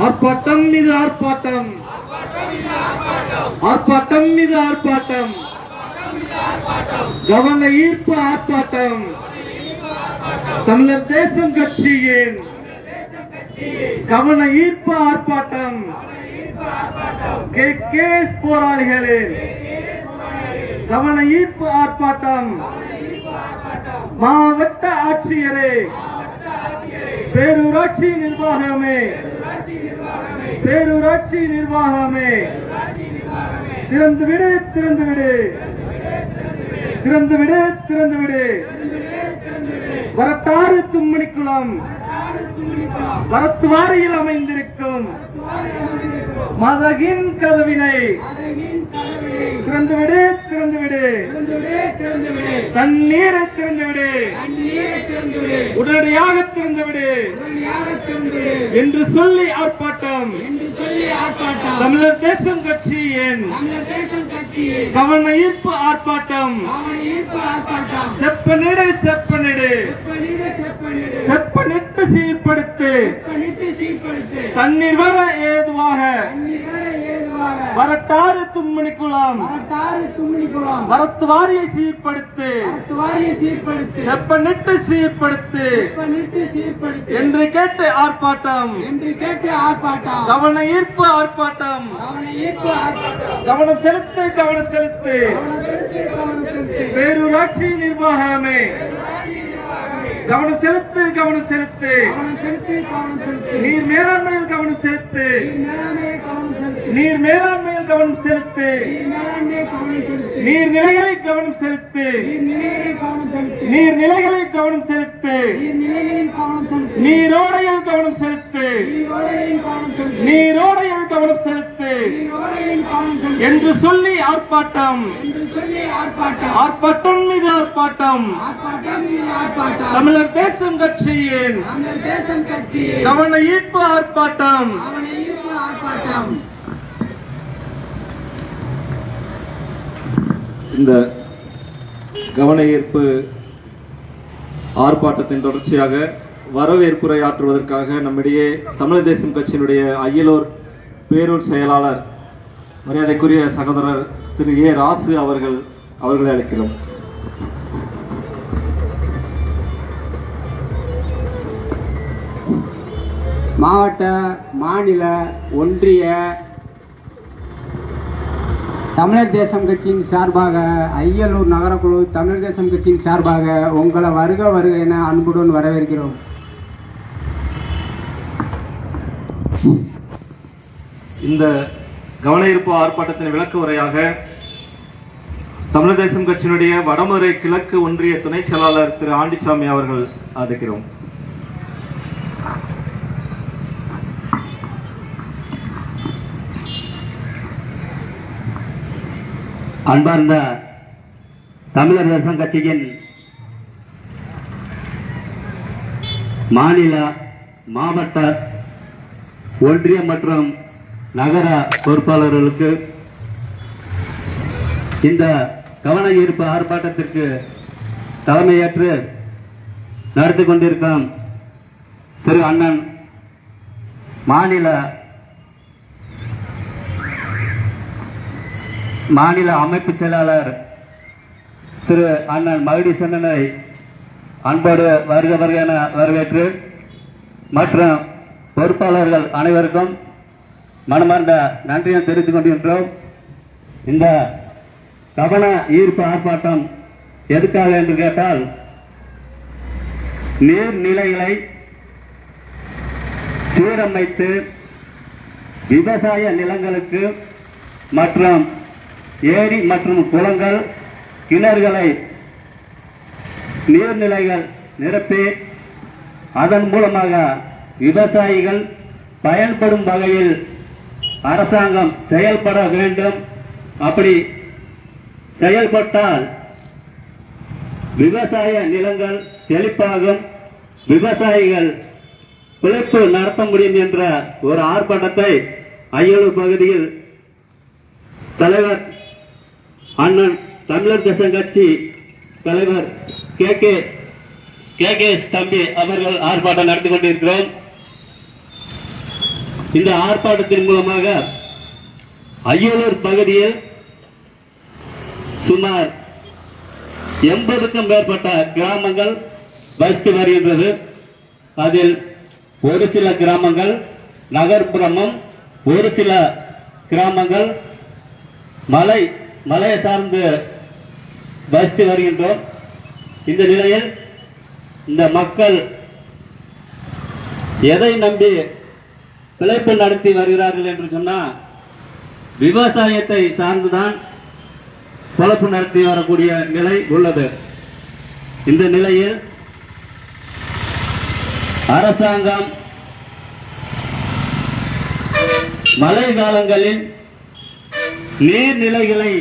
ஆர்ப்பாட்டம் மீது ஆர்ப்பாட்டம், ஆர்ப்பாட்டம் மீது ஆர்ப்பாட்டம், கவன ஈர்ப்பு ஆர்ப்பாட்டம். தமிழர் தேசம் கட்சியின் கவன ஈர்ப்பு ஆர்ப்பாட்டம். KKS போராளிகளின் கவன ஈர்ப்பு ஆர்ப்பாட்டம். மாவட்ட ஆட்சியரே, பேரூராட்சி நிர்வாகமே, பேரூராட்சி நிர்வாகமே, திறந்துவிடு திறந்துவிடு திறந்துவிடு திறந்துவிடு. வரட்டாறு தும்மணிக்குளம் வரத்துவாரியில் அமைந்திருக்கும் மதகின் கதவினை திறந்துவிடு திறந்துவிடு. தண்ணீரை திறந்துவிடு, உடனடியாக திறந்துவிடு என்று சொல்லி ஆர்ப்பாட்டம். தமிழர் தேசம் கட்சியின் கவன ஈர்ப்பு ஆர்ப்பாட்டம். செப்பனிடு செப்பனிடு செப்பனிட்டு சீர்படுத்து. தண்ணீர் வர ஏதுவாக வரட்டாறு தும்மணிக்குளம் வரத்து வாரியை சீர்படுத்து, செப்பனிட்டு சீர்படுத்து என்று கேட்டு ஆர்ப்பாட்டம். கவன ஈர்ப்பு ஆர்ப்பாட்டம். கவனம் செலுத்து கவனம் செலுத்து. பேரூராட்சி நிர்வாகமே, கவனம் செலுத்து கவனம் செலுத்து. நீர் மேலாண்மையில் கவனம் செலுத்து, நீர் மேலாண்மையில் கவனம் செலுத்து. நீர்நிலைகளை கவனம் செலுத்து, நீர்நிலைகளை கவனம் செலுத்து. நீரோடையில் கவனம் செலுத்து, நீரோடையில் கவனம் செலுத்து என்று சொல்லி ஆர்ப்பாட்டம். ஆர்ப்பாட்டம் மீது ஆர்ப்பாட்டம். தமிழர் தேசம் கட்சியின் கவன ஈர்ப்பு ஆர்ப்பாட்டம். இந்த கவன ஈர்ப்பு ஆர்ப்பாட்டத்தின் தொடர்ச்சியாக வரவேற்புரை ஆற்றுவதற்காக நம்மிடையே தமிழர் தேசம் கட்சியினுடைய அய்யலூர் பேரூர் செயலாளர் மரியாதைக்குரிய சகோதரர் திரு ஏ ராசு அவர்களை அழைக்கிறோம். மாவட்ட, மாநில, ஒன்றிய தமிழர் தேசம் கட்சியின் சார்பாக, அய்யலூர் நகரக்குழு தமிழர் தேசம் கட்சியின் சார்பாக உங்களை வருக வருக என அன்புடன் வரவேற்கிறோம். இந்த கவன ஈர்ப்பு ஆர்ப்பாட்டத்தின் விளக்க உரையாக தமிழர் தேசம் கட்சியினுடைய வடமதுரை கிழக்கு ஒன்றிய துணை செயலாளர் திரு ஆண்டிச்சாமி அவர்கள் ஆதரிக்கிறோம். அன்பார்ந்த தமிழர் தேசம் கட்சியின் மாநில, மாவட்ட, ஒன்றிய மற்றும் நகர பொறுப்பாளர்களுக்கு இந்த கவன ஈர்ப்பு ஆர்ப்பாட்டத்திற்கு தலைமையேற்று நடத்தி கொண்டிருக்கும் திரு அண்ணன் மாநில அமைப்பு செயலாளர் திரு அண்ணன் மகுடி சென்னனை அன்போடு வருக வருக என வரவேற்று மற்றும் பொறுப்பாளர்கள் அனைவருக்கும் மனமார்ந்த நன்றியை தெரிவித்துக் கொண்டிருக்கிறோம். இந்த கவன ஈர்ப்பு ஆர்ப்பாட்டம் எதுக்காக என்று கேட்டால், நீர்நிலைகளை சீரமைத்து விவசாய நிலங்களுக்கு மற்றும் ஏரி மற்றும் குளங்கள், கிணறுகளை நீர்நிலைகள் நிரப்பி அதன் மூலமாக விவசாயிகள் பயன்படும் வகையில் அரசாங்கம் செயல்பட வேண்டும். அப்படி செயல்பட்டால் விவசாய நிலங்கள் செழிப்பாகும், விவசாயிகள் பிழைப்பு நடத்த முடியும் என்ற ஒரு ஆர்ப்பாட்டத்தை அய்யலூர் பகுதியில் தலைவர் அண்ணன் தமிழர் தேசம் கட்சி தலைவர் கே தம்பி அவர்கள் ஆர்ப்பாட்டம் நடத்தி கொண்டிருக்கிறோம். இந்த ஆர்ப்பாட்டத்தின் மூலமாக அய்யலூர் பகுதியில் சுமார் 80க்கும் மேற்பட்ட கிராமங்கள் வசித்து வருகின்றது. அதில் ஒரு சில கிராமங்கள் நகர்ப்புறமும், ஒரு சில கிராமங்கள் மலையை சார்ந்து வசித்து வருகின்றோம். இந்த நிலையில் இந்த மக்கள் எதை நம்பி பிழைப்பு நடத்தி வருகிறார்கள் என்று சொன்னால் விவசாயத்தை சார்ந்துதான் பிழைப்பு நடத்தி வரக்கூடிய நிலை உள்ளது. இந்த நிலையில் அரசாங்கம் மழை காலங்களில் நீர்நிலைகளை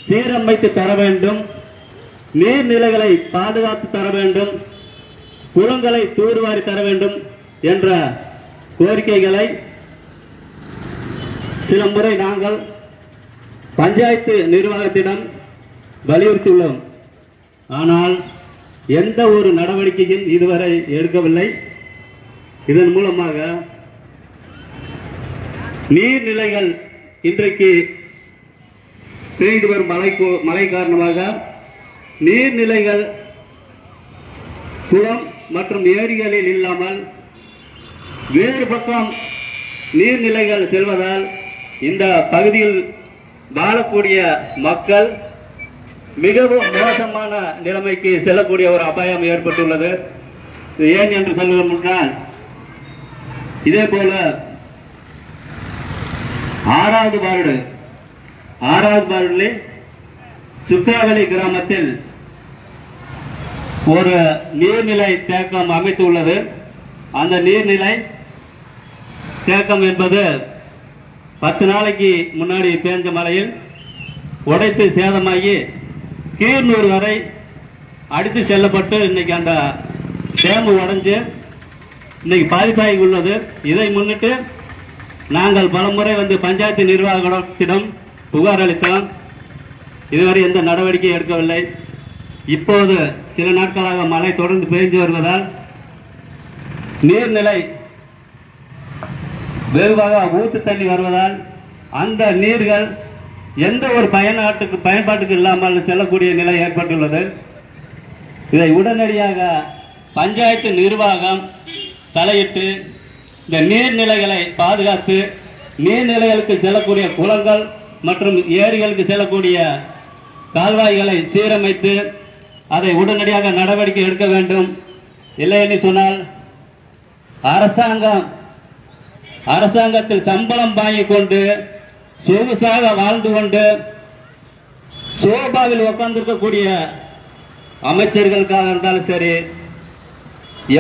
சீரமைத்து தர வேண்டும், நீர்நிலைகளை பாதுகாத்து தர வேண்டும், குளங்களை தூர்வாரி தர வேண்டும் என்ற கோரிக்கைகளை சில முறை நாங்கள் பஞ்சாயத்து நிர்வாகத்திடம் வலியுறுத்தியுள்ளோம். ஆனால் எந்த ஒரு நடவடிக்கையும் இதுவரை எடுக்கவில்லை. இதன் மூலமாக நீர்நிலைகள் இன்றைக்கு பெய்து வரும் மழை காரணமாக நீர்நிலைகள் குளம் மற்றும் ஏரிகளில் இல்லாமல் வேறு பக்கம் நீர்நிலைகள் செல்வதால் இந்த பகுதியில் வாழக்கூடிய மக்கள் மிகவும் மோசமான நிலைமைக்கு செல்லக்கூடிய ஒரு அபாயம் ஏற்பட்டுள்ளது. ஏன் என்று சொல்ல முன்னால் இதே போல 6வது வார்டில் சுக்காவளி கிராமத்தில் ஒரு நீர்நிலை தேக்கம் அமைத்துள்ளது. அந்த நீர்நிலை தேக்கம் என்பது 10 நாளைக்கு முன்னாடி பேஞ்ச மழையில் உடைத்து சேதமாகி கீழ்நூறு வரை அடித்து செல்லப்பட்டு இன்னைக்கு அந்த டேமு உடைஞ்சு இன்னைக்கு பாதிப்பாகி உள்ளது. இதை முன்னிட்டு நாங்கள் பலமுறை பஞ்சாயத்து நிர்வாகத்திடம் புகார் அளித்தோம். இதுவரை எந்த நடவடிக்கை எடுக்கவில்லை. இப்போது சில நாட்களாக மழை தொடர்ந்து பெய்து வருவதால் நீர்நிலை வெகுவாக ஊத்து தண்ணி வருவதால் அந்த நீர்கள் எந்த ஒரு பயன்பாட்டுக்கு இல்லாமல் செல்லக்கூடிய நிலை ஏற்பட்டுள்ளது. இதை உடனடியாக பஞ்சாயத்து நிர்வாகம் தலையிட்டு இந்த நீர்நிலைகளை பாதுகாத்து நீர்நிலைகளுக்கு செல்லக்கூடிய குளங்கள் மற்றும் ஏரிகளுக்கு செல்லக்கூடிய கால்வாய்களை சீரமைத்து அதை உடனடியாக நடவடிக்கை எடுக்க வேண்டும். இல்லை என்று சொன்னால் அரசாங்கத்தில் சம்பளம் வாங்கிக் கொண்டு சொகுசாக வாழ்ந்து கொண்டு சோபாவில் உட்கார்ந்திருக்கக்கூடிய அமைச்சர்களுக்காக இருந்தாலும் சரி,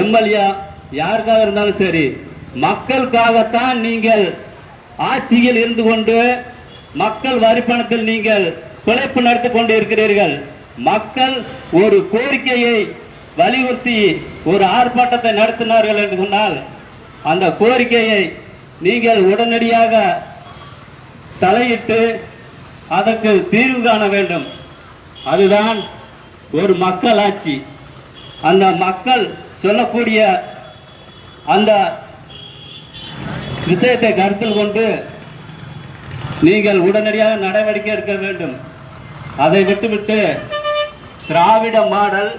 எம்எல்ஏ யாருக்காக இருந்தாலும் சரி, மக்களுக்காகத்தான் நீங்கள் ஆட்சியில் இருந்து கொண்டு மக்கள் வரிப்பணத்தில் நீங்கள் பிழைப்பு நடத்தி கொண்டு இருக்கிறீர்கள். மக்கள் ஒரு கோரிக்கையை வலியுறுத்தி ஒரு ஆர்ப்பாட்டத்தை நடத்தினார்கள் என்று சொன்னால் அந்த கோரிக்கையை நீங்கள் உடனடியாக தலையிட்டு அதற்கு தீர்வு காண வேண்டும். அதுதான் ஒரு மக்கள் ஆட்சி. அந்த மக்கள் சொல்லக்கூடிய அந்த விஷயத்தை கருத்தில் கொண்டு நீங்கள் உடனடியாக நடவடிக்கை எடுக்க வேண்டும். அதை விட்டுவிட்டு திராவிட மாடல்,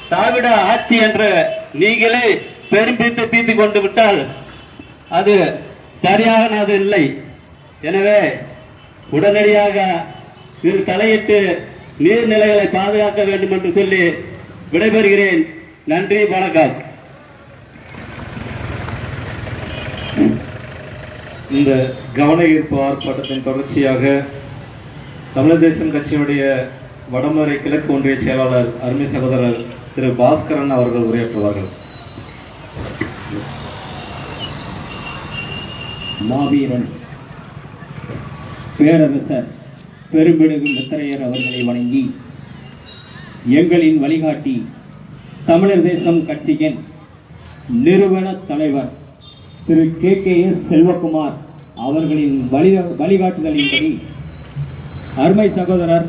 திராவிட ஆட்சி என்று நீங்களே பெரும்பித்து பீத்து கொண்டு விட்டால் அது சரியானது இல்லை. எனவே உடனடியாக இதில் தலையிட்டு நீர்நிலைகளை பாதுகாக்க வேண்டும் என்று சொல்லி விடைபெறுகிறேன். நன்றி, வணக்கம். இந்த கவன ஈர்ப்பு ஆர்ப்பாட்டத்தின் தொடர்ச்சியாக தமிழர் தேசம் கட்சியினுடைய வடமதுரை கிழக்கு ஒன்றிய செயலாளர் அருமை சகோதரர் திரு பாஸ்கரன் அவர்கள் உரையாற்றுவார்கள். மாவீரன் பேரரசர் பெரும்பிடுகு முத்தரையர் அவர்களை வணங்கி எங்களின் வழிகாட்டி தமிழர் தேசம் கட்சியின் நிறுவன தலைவர் திரு KKS செல்வகுமார் அவர்களின் வழிகாட்டுதலின்படி அருமை சகோதரர்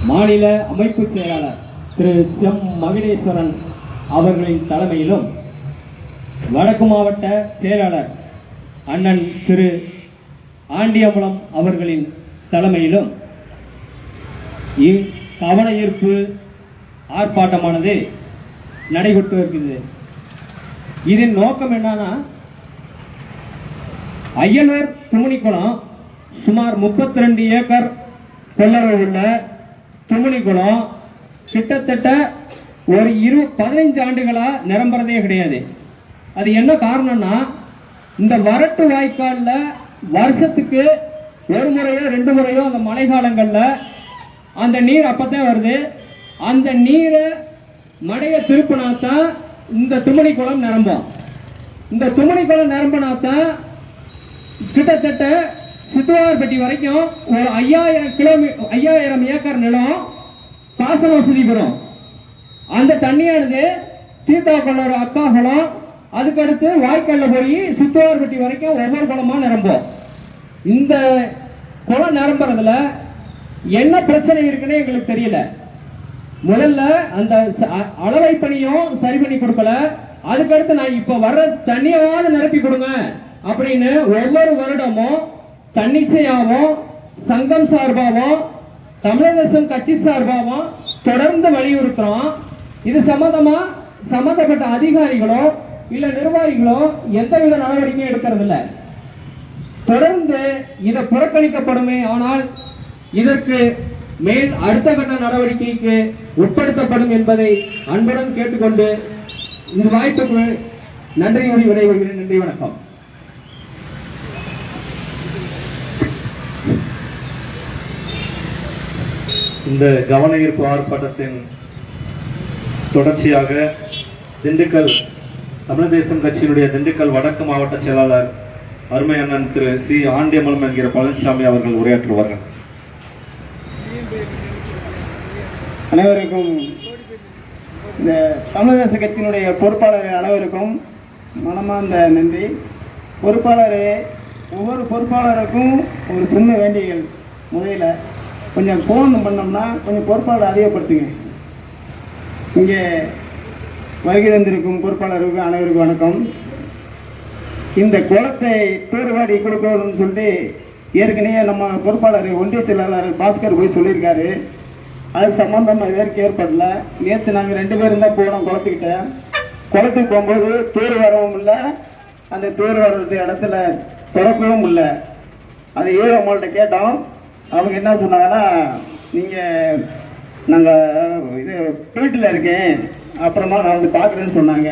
மாநில அமைப்பு செயலாளர் திரு செம் மகிழேஸ்வரன் அவர்களின் தலைமையிலும் வடக்கு மாவட்ட செயலாளர் அண்ணன் திரு ஆண்டியம்பலம் அவர்களின் தலைமையிலும் கவன ஈர்ப்பு ஆர்ப்பாட்டமானது நடைபெற்று வருகிறது. இதன் நோக்கம் என்னன்னா, அய்யலூர் துமுனிக்குளம் சுமார் 32 ஏக்கர் கொள்ளளவு உள்ள துமுனிக்குளம் கிட்டத்தட்ட ஒரு 15 ஆண்டுகளா நிரம்புறதே கிடையாது. அது என்ன காரணம்னா, இந்த வறட்டு வாய்க்கால்ல வருஷத்துக்கு ஒரு முறையோ 2 முறையோ அந்த மழை காலங்கள்ல அந்த நீர் அப்பதான் வருது. அந்த நீரை மடைய திருப்பினாத்தான் இந்த துமணிக்குளம் நிரம்பும். இந்த துமணிக்குளம் நிரம்பினாத்தான் கிட்டத்தட்ட சித்துவார்பட்டி வரைக்கும் ஒரு 5000 ஏக்கர் நிலம் பாசன வசதி பெறும். அந்த தண்ணியானது தீர்த்தாக்குளம் அக்காகுளம், அதுக்கடுத்து வாய்க்கால்ல போய் சித்துவார்பட்டி வரைக்கும் ஒவ்வொரு குளமா நிரம்பும். இந்த குளம் நிரம்புறதுல என்ன பிரச்சனை இருக்குன்னு எங்களுக்கு தெரியல. முதல்ல அந்த அளவை பணியும் சரி பண்ணி கொடுக்கல. அதுக்கடுத்து நான் இப்ப வர்ற தண்ணியாவது நிரப்பி கொடுங்க அப்படின்னு ஒவ்வொரு வருடமும் தன்னிச்சையாவும் சங்கம் சார்பாகவும் தமிழக தேசம் கட்சி சார்பாகவும் தொடர்ந்து வலியுறுத்துறோம். இது சம்பந்தப்பட்ட அதிகாரிகளோ இல்ல நிர்வாகிகளோ எந்தவித நடவடிக்கையும் எடுக்கிறது இல்ல. தொடர்ந்து இதை புறக்கணிக்கப்படுமே ஆனால் இதற்கு மேல் அடுத்த கட்ட நடவடிக்கைக்கு உட்படுத்தப்படும் என்பதை அன்புடன் கேட்டுக்கொண்டு இந்த வாய்ப்புக்கு நன்றி விடைபெறுகிறேன். நன்றி, வணக்கம். இந்த கவன ஈர்ப்பு ஆர்ப்பாட்டத்தின் தொடர்ச்சியாக திண்டுக்கல் தமிழ் தேசம் கட்சியினுடைய திண்டுக்கல் வடக்கு மாவட்ட செயலாளர் அருமை அண்ணன் திரு சி ஆண்டியம்பலம் என்கிற பழனிசாமி அவர்கள் உரையாற்றுவார்கள். அனைவருக்கும், இந்த தமிழ் தேச கட்சியினுடைய பொறுப்பாளர் அனைவருக்கும் மனமார்ந்த நன்றி. ஒவ்வொரு பொறுப்பாளருக்கும் ஒரு சின்ன வேண்டியல். முதல்ல கொஞ்சம் ஃபோன் பண்ணோம்னா கொஞ்சம் பொறுப்பாளர் அதிகப்படுத்துங்க. இங்கே வருகை தந்திருக்கும் பொறுப்பாளருக்கு அனைவருக்கும் வணக்கம். இந்த குளத்தை தூர்வாரி கொடுக்கணும்னு சொல்லிட்டு ஏற்கனவே நம்ம பொறுப்பாளர் ஒன்றிய செயலாளர் பாஸ்கர் போய் சொல்லியிருக்காரு. அது சம்பந்தமாக இதற்கு ஏற்படல. நேற்று நாங்கள் 2 பேரும் தான் போனோம் குளத்துக்கிட்ட. குளத்துக்கு போகும்போது தூர் வரவும் இல்லை, அந்த தூர் வர்றது இடத்துல திறக்கவும் இல்லை. அது அம்மாள்கிட்ட கேட்டோம். அவங்க என்ன சொன்னாங்கன்னா, நீங்கள் நாங்கள் இது வீட்டில் இருக்கேன், அப்புறமா நான் வந்து பார்க்குறேன்னு சொன்னாங்க.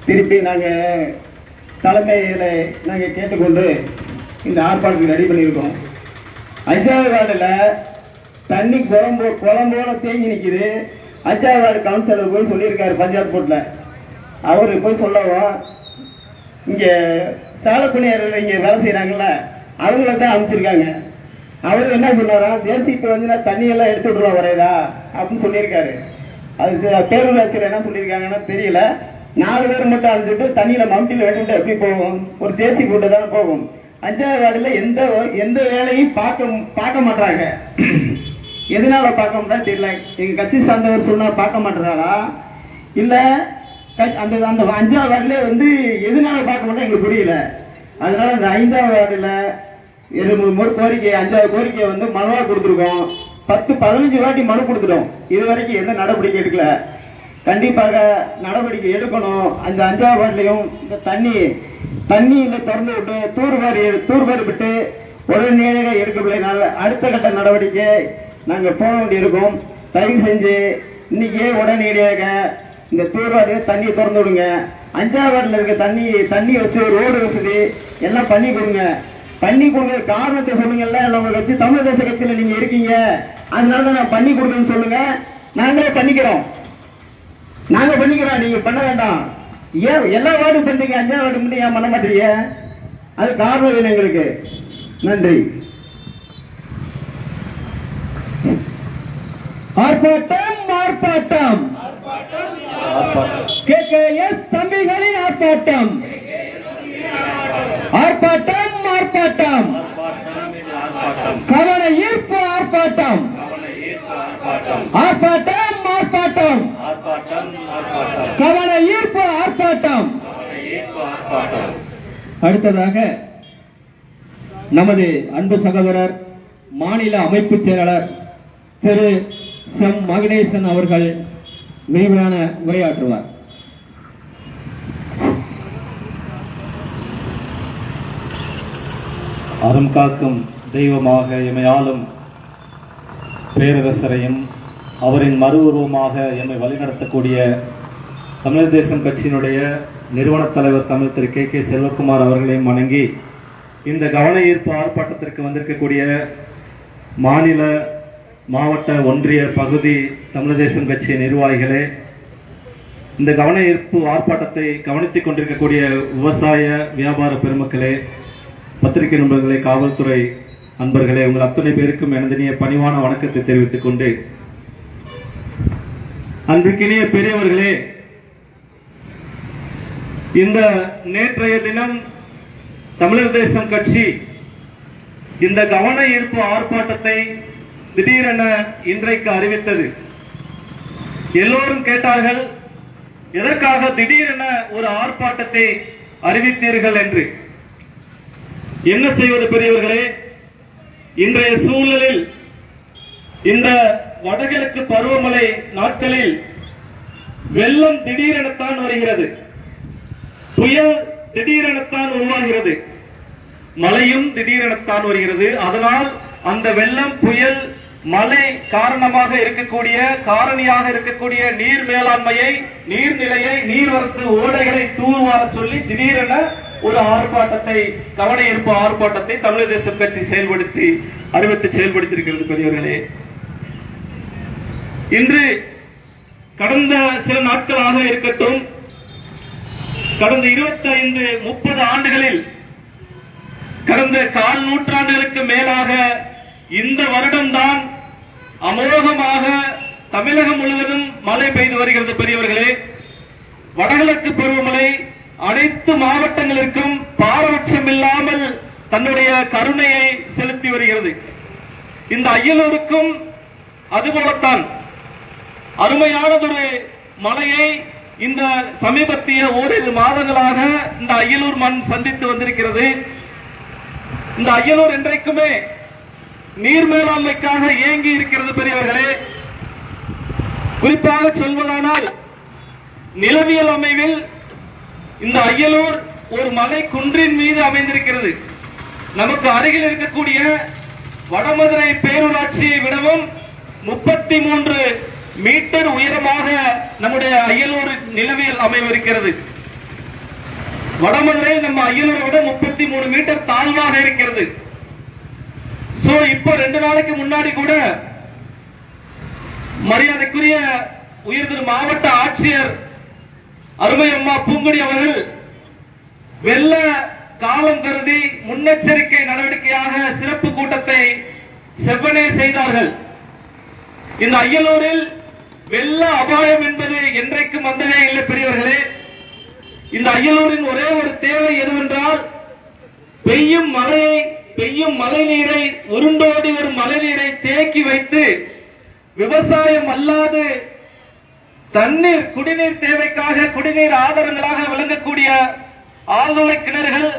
திருப்பி நாங்கள் தலைமையில் நாங்கள் கேட்டுக்கொண்டு இந்த ஆர்ப்பாட்டத்துக்கு ரெடி பண்ணியிருக்கோம். 5வது வார்டில் தண்ணி குளம்போல தேங்கி நிற்கிது. 5வது வார்டு கவுன்சிலர் போய் சொல்லியிருக்காரு பஞ்சாயத்து போர்ட்டில். அவரு போய் சொல்லவும் இங்கே சாலப்பணியாளர்கள் இங்கே வேலை செய்கிறாங்கல்ல, அவங்கள தான் அனுப்பிச்சிருக்காங்க. அவரு என்ன சொன்னாரா, ஜேசிபி வந்து தண்ணியெல்லாம் எடுத்து விட்டுருவோம் வரையதா அப்படின்னு சொல்லியிருக்காரு. அது பேரூராட்சியில் என்ன சொல்லியிருக்காங்கன்னா தெரியல. 4 பேர் மட்டும் அனுப்பிச்சுட்டு தண்ணியில் மம்டியில் வெட்டிட்டு எப்படி போகும்? ஒரு ஜேசிபி விட்டு தானே போகும். 5வது வார்டில் எந்த வேலையும் பார்க்க மாட்டாங்க. எதனால பார்க்க மாட்டா தெரியல. எங்க கட்சி சார்ந்தவர் சொன்னா பார்க்க மாட்டாரா இல்ல அந்த 5வது வார்டுல வந்து எதனால பார்க்க மாட்டா எங்களுக்கு புரியல. அதனால அந்த 5வது வார்டுல ஒரு கோரிக்கை, 5வது கோரிக்கையை வந்து மனுவா கொடுத்துருக்கோம். 10-15 வாட்டி மனு கொடுத்துட்டோம். இது வரைக்கும் எந்த நடவடிக்கை எடுக்கல. கண்டிப்பாக நடவடிக்கை எடுக்கணும். அந்த 5வது வார்டுலையும் இந்த தண்ணியில திறந்து விட்டு தூர்வாரி விட்டு உடனடியாக எடுக்கவில்லை. அடுத்த கட்ட நடவடிக்கை நாங்க போக வேண்டியிருக்கோம். தயவு செஞ்சு இன்னைக்கே உடனடியாக இந்த தூர்வாரியை தண்ணியை திறந்து விடுங்க. 5வது வார்டில் இருக்க தண்ணி வச்சு ரோடு வசதி எல்லாம் பண்ணி கொடுங்க. காரணத்தை சொல்லுங்கல்ல. நம்ம கட்சி தமிழ் தேச கட்சியில நீங்க இருக்கீங்க, அதனாலதான் நான் பண்ணி கொடுக்கணும்னு சொல்லுங்க. நாங்களே பண்ணிக்கிறோம். நீங்க பண்ண வேண்டாம். ஏன் எல்லா வார்டும் பண்றீங்க, 5வது வார்டு மட்டும் ஏன் பண்ண மாட்டீங்க? அது காரணம் வேணும் எங்களுக்கு. நன்றி. ஆர்ப்பாட்டம் KKS தம்பிகளின் ஆர்ப்பாட்டம். ஆர்ப்பாட்டம் ஆர்ப்பாட்டம் ஆர்ப்பாட்டம் கவன ஈர்ப்பு ஆர்ப்பாட்டம் ஆர்ப்பாட்டம் ஆர்ப்பாட்டம் கவன ஈர்ப்பு ஆர்ப்பாட்டம். அடுத்ததாக நமது அன்பு சகோதரர் மாநில அமைப்பு செயலாளர் திரு செம் மகணேசன் அவர்கள் விரிவான உரையாற்றுவார். அறம் காக்கும் தெய்வமாக எமையாலும் பேரரசரையும் அவரின் மறு உருவமாக எம்மை வழிநடத்தக்கூடிய தமிழர் தேசம் கட்சியினுடைய நிறுவன தலைவர் தமிழ் திரு கே செல்வகுமார் அவர்களையும் வணங்கி இந்த கவன ஈர்ப்பு ஆர்ப்பாட்டத்திற்கு வந்திருக்கக்கூடிய மாநில மாவட்ட ஒன்றிய பகுதி தமிழர் தேசம் கட்சி நிர்வாகிகளே, இந்த கவன ஈர்ப்பு ஆர்ப்பாட்டத்தை கவனித்துக் கொண்டிருக்கக்கூடிய விவசாய வியாபார பெருமக்களே, பத்திரிகை நண்பர்களே, காவல்துறை அன்பர்களே, உங்கள் அத்தனை பேருக்கும் எனதினிய பணிவான வணக்கத்தை தெரிவித்துக் கொண்டு, அன்பிற்கினிய பெரியவர்களே, இந்த நேற்றைய தினம் தமிழர் தேசம் கட்சி இந்த கவன ஈர்ப்பு ஆர்ப்பாட்டத்தை திடீரென இன்றைக்கு அறிவித்தது. எல்லோரும் கேட்டார்கள், எதற்காக திடீரென ஒரு ஆர்ப்பாட்டத்தை அறிவித்தீர்கள் என்று. என்ன செய்வது பெரியவர்களே, இன்றைய சூழலில் இந்த வடகிழக்கு பருவமழை நாட்களில் வெள்ளம் திடீரெனத்தான் வருகிறது, புயல் திடீரெனத்தான் உருவாகிறது, மழையும் திடீரெனத்தான் வருகிறது. அதனால் அந்த வெள்ளம், புயல், மழை காரணமாக இருக்கக்கூடிய காரணியாக இருக்கக்கூடிய நீர் மேலாண்மையை, நீர்நிலையை, நீர்வரத்து ஓடைகளை தூர்வார சொல்லி திடீரென ஒரு ஆர்ப்பாட்டத்தை, கவன ஈர்ப்பு ஆர்ப்பாட்டத்தை தமிழர் தேசம் கட்சி அறிவித்து செயல்படுத்தியிருக்கிறது. பெரியவர்களே, இன்று கடந்த சில நாட்களாக இருக்கட்டும், கடந்த 25-30 ஆண்டுகளில், கடந்த 1/4 நூற்றாண்டுகளுக்கு மேலாக இந்த வருடம்தான் அமோகமாக தமிழகம் முழுவதும் மழை பெய்து வருகிறது. பெரியவர்களே, வடகிழக்கு பருவமழை அனைத்து மாவட்டங்களுக்கும் பாரபட்சம் இல்லாமல் தன்னுடைய கருணையை செலுத்தி வருகிறது. இந்த அய்யலூருக்கும் அதுபோலத்தான் அருமையானதொரு மழையை இந்த சமீபத்திய ஓரிரு மாதங்களாக இந்த அய்யலூர் மண் சந்தித்து வந்திருக்கிறது. இந்த அய்யலூர் என்றைக்குமே நீர் மேலாண்மைக்காக ஏங்கி இருக்கிறது. பெரியவர்களே, குறிப்பாக சொல்வதானால் நிலவியல் அமைவில் இந்த அய்யலூர் ஒரு மலை குன்றின் மீது அமைந்திருக்கிறது. நமக்கு அருகில் இருக்கக்கூடிய வடமதுரை பேரூராட்சியை விடவும் 33 மீட்டர் உயரமாக நம்முடைய அய்யலூர் நிலவியல் அமைவு இருக்கிறது. வடமதுரை நம்ம அய்யலூரை விட 33 மீட்டர் தாழ்வாக இருக்கிறது. சோ இப்போ 2 நாளைக்கு முன்னாடி கூட மரியாதைக்குரிய உயர்திரு மாவட்ட ஆட்சியர் அருமை அம்மா பூங்குடி அவர்கள் வெள்ள காலம் கருதி முன்னெச்சரிக்கை நடவடிக்கையாக சிறப்பு கூட்டத்தை செவ்வனே செய்தார்கள். இந்த அய்யலூரில் வெள்ள அபாயம் என்பது என்றைக்கும் வந்ததே இல்லை. பெரியவர்களே, இந்த அய்யலூரின் ஒரே ஒரு தேவை எதுவென்றால், பெய்யும் மழை நீரை, உருண்டோடி வரும் மழை நீரை தேக்கி வைத்து விவசாயம் அல்லாது தண்ணீர், குடிநீர் தேவைக்காக குடிநீர் ஆதாரங்களாக விளங்கக்கூடிய ஆழ்துளை கிணறுகள்,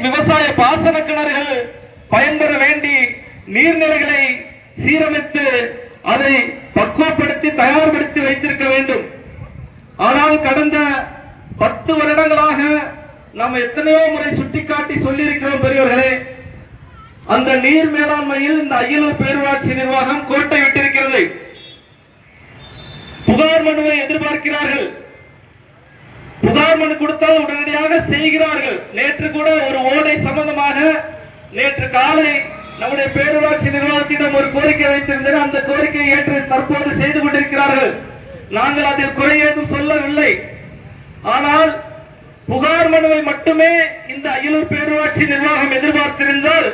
விவசாய பாசன கிணறுகள் பயன்பெற வேண்டி நீர்நிலைகளை சீரமைத்து அதை பக்குவப்படுத்தி தயார்படுத்தி வைத்திருக்க வேண்டும். ஆனால் கடந்த 10 வருடங்களாக நாம் எத்தனையோ முறை சுட்டிக்காட்டி சொல்லியிருக்கிறோம். பெரியவர்களே, அந்த நீர் மேலாண்மையில் இந்த அய்யலூர் பேரூராட்சி நிர்வாகம் கோட்டை விட்டிருக்கிறது. புகார் மனுவை எதிர்பார்க்கிறார்கள். புகார் மனு கொடுத்தால் உடனடியாக செய்கிறார்கள். நேற்று கூட ஒரு ஓடை சம்பந்தமாக நேற்று காலை நம்முடைய பேரூராட்சி நிர்வாகத்திடம் ஒரு கோரிக்கை வைத்திருந்தனர். அந்த கோரிக்கையை ஏற்று தற்போது செய்து கொண்டிருக்கிறார்கள். நாங்கள் அதில் குறை ஏதும் சொல்லவில்லை. ஆனால் புகார் மனுவை மட்டுமே இந்த அய்யலூர் பேரூராட்சி நிர்வாகம் எதிர்பார்த்திருந்தால்,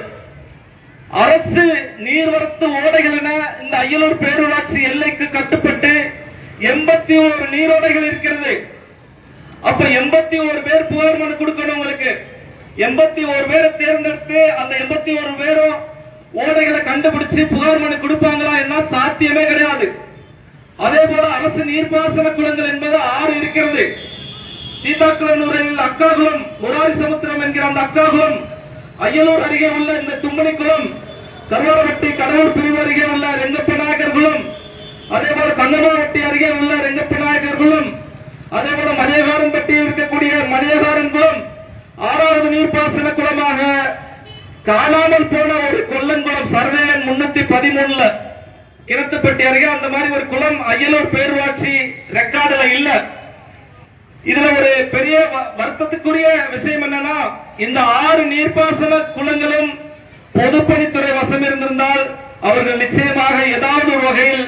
அரசு நீர்வரத்து ஓடைகள் என இந்த அய்யலூர் பேரூராட்சி எல்லைக்கு கட்டுப்பட்டு 81 நீரோடைகள் இருக்கிறது. அப்ப 81 பேர் புகார் மனு கொடுக்கணும். உங்களுக்கு 81 பேரை தேர்ந்தெடுத்து அந்த 81 பேரும் ஓடைகளை கண்டுபிடிச்சு புகார் மனு கொடுப்பாங்களா என்ன? சாத்தியமே கிடையாது. அதே போல அரசு நீர்ப்பாசன குளங்கள் என்பது 6 இருக்கிறது. தீதாக்குளனூரில் அக்காகுளம், முராரி சமுத்திரம் என்கிற அந்த அக்காகுளம், அய்யலூர் அருகே உள்ள இந்த தும்மணி குளம், கருவாரவட்டி கடவுள் பிரிவு அருகே உள்ள ரெங்கப்பநாயக்கர் குளம், அதே போல தங்கமாவட்டி அருகே உள்ள ரெங்கப்பநாயக்கர் குளம், அதே போல மலையகாரன்பட்டியில் இருக்கக்கூடிய மலையகாரன் குளம், 6வது நீர்ப்பாசன குளமாக காணாமல் போன ஒரு கொல்லங்குளம் சர்வே எண் 313 கிணத்துப்பட்டி அருகே அந்த மாதிரி ஒரு குளம் அய்யலூர் பேரூராட்சி ரெக்கார்டுல இல்ல. இதுல ஒரு பெரிய வருத்தத்துக்குரிய விஷயம் என்னன்னா, இந்த 6 நீர்ப்பாசன குளங்களும் பொதுப்பணித்துறை வசம் இருந்திருந்தால் அவர்கள் நிச்சயமாக ஏதாவது ஒரு வகையில்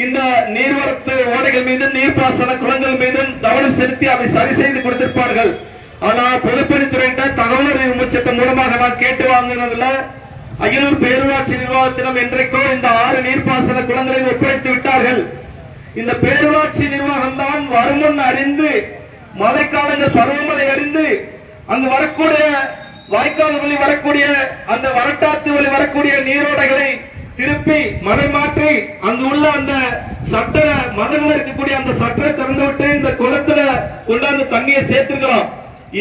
இந்த நீர்வரத்து ஓடைகள் மீதும் நீர்ப்பாசன குளங்கள் மீதும் கவனம் செலுத்தி அதை சரி செய்து கொடுத்திருப்பார்கள். ஆனால் பொதுப்பணித்துறையிட்ட தகவல் அறிவு சட்டம் மூலமாக நான் கேட்டு வாங்கினதுல அய்யலூர் பேரூராட்சி நிர்வாகத்திடம் என்றைக்கோ இந்த 6 நீர்ப்பாசன குளங்களை ஒப்படைத்து விட்டார்கள். இந்த பேரூராட்சி நிர்வாகம் தான் வருமுன் அறிந்து, மழைக்காலங்கள் பருவமழை அறிந்து, அங்கு வரக்கூடிய வாய்க்கால் வழி வரக்கூடிய அந்த வரட்டாத்து வழி வரக்கூடிய நீரோடைகளை திருப்பி மலை மாற்றி அங்கு உள்ள அந்த சட்ட மதங்கள் இருக்கக்கூடிய அந்த சட்டை திறந்து விட்டு இந்த குளத்துல கொண்டாந்து தண்ணியை சேர்த்துக்கலாம்.